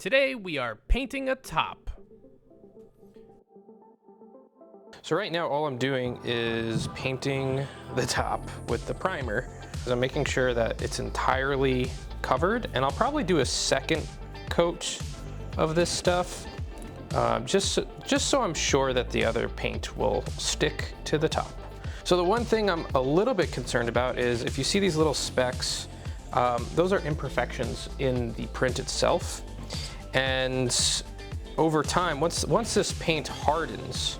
Today we are painting a top. So right now all I'm doing is painting the top with the primer. I'm making sure that it's entirely covered, and I'll probably do a second coat of this stuff just so I'm sure that the other paint will stick to the top. So the one thing I'm a little bit concerned about is if you see these little specks, those are imperfections in the print itself. And over time, once this paint hardens,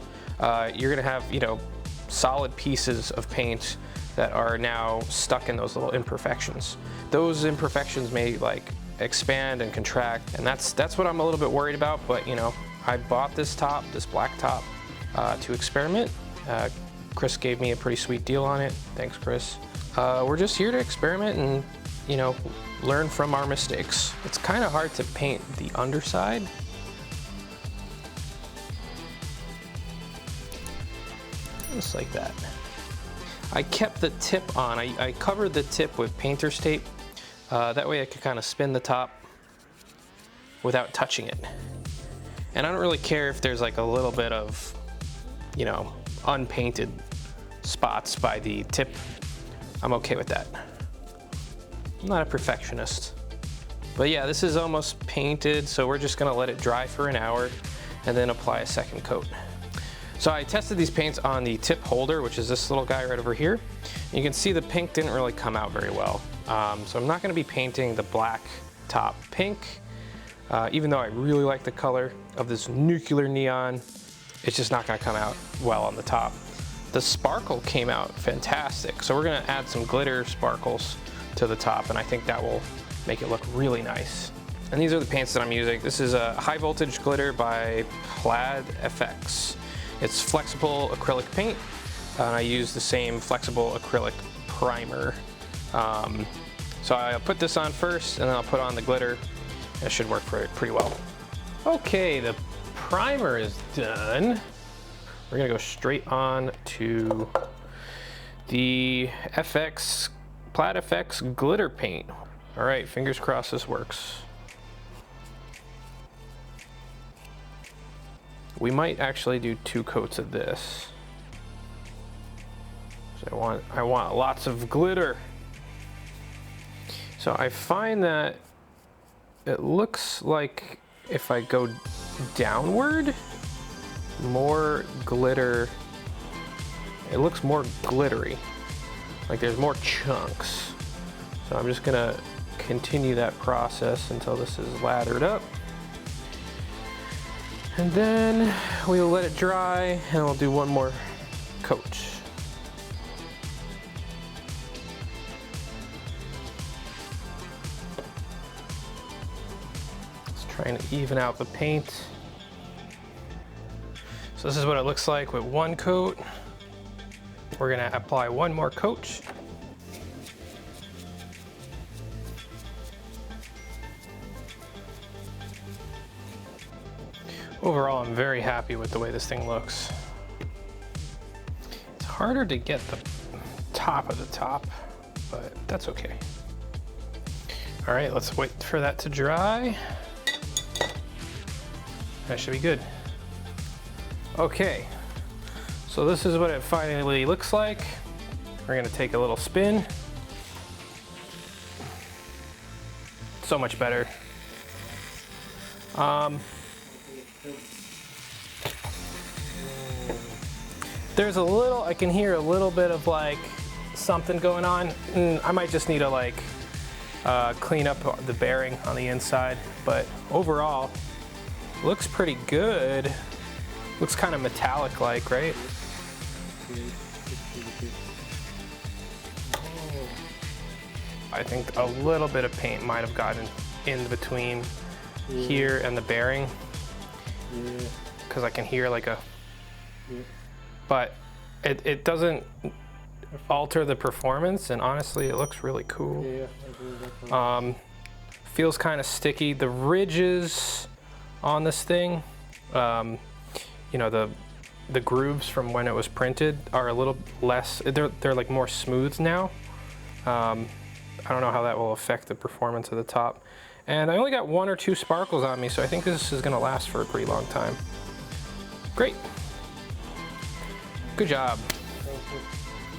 you're gonna have, solid pieces of paint that are now stuck in those little imperfections. Those imperfections may expand and contract, and that's what I'm a little bit worried about. But I bought this top, this black top, to experiment. Chris gave me a pretty sweet deal on it. Thanks, Chris. We're just here to experiment and learn from our mistakes. It's kind of hard to paint the underside. Just like that. I kept the tip on. I covered the tip with painter's tape. That way I could kind of spin the top without touching it. And I don't really care if there's like a little bit of, unpainted spots by the tip. I'm okay with that. I'm not a perfectionist. But yeah, this is almost painted, so we're just gonna let it dry for an hour and then apply a second coat. So I tested these paints on the tip holder, which is this little guy right over here. You can see the pink didn't really come out very well. So I'm not gonna be painting the black top pink, even though I really like the color of this nuclear neon. It's just not gonna come out well on the top. The sparkle came out fantastic. So we're gonna add some glitter sparkles to the top, and I think that will make it look really nice. And these are the paints that I'm using. This is a high voltage glitter by Plaid FX. It's flexible acrylic paint, and I use the same flexible acrylic primer. So I'll put this on first, and then I'll put on the glitter. It should work pretty well. Okay, the primer is done. We're gonna go straight on to the Plaid FX glitter paint. All right, fingers crossed this works. We might actually do 2 coats of this. So I want lots of glitter. So I find that it looks like if I go downward, more glitter, it looks more glittery. Like there's more chunks. So I'm just gonna continue that process until this is lathered up. And then we'll let it dry and we'll do one more coat. Just trying to even out the paint. So this is what it looks like with one coat. We're gonna apply one more coat. Overall, I'm very happy with the way this thing looks. It's harder to get the top of the top, but that's okay. All right, let's wait for that to dry. That should be good. Okay, so this is what it finally looks like. We're gonna take a little spin. So much better. There's a little, I can hear a little bit of something going on. I might just need to clean up the bearing on the inside, but overall, looks pretty good. Looks kind of metallic-like, right? I think a little bit of paint might have gotten in between here and the bearing, because I can hear but it doesn't alter the performance, and honestly, it looks really cool. Feels kind of sticky. The ridges on this thing, the grooves from when it was printed are a little less, they're like more smooth now. I don't know how that will affect the performance of the top. And I only got 1 or 2 sparkles on me, so I think this is gonna last for a pretty long time. Great. Good job. Thank you.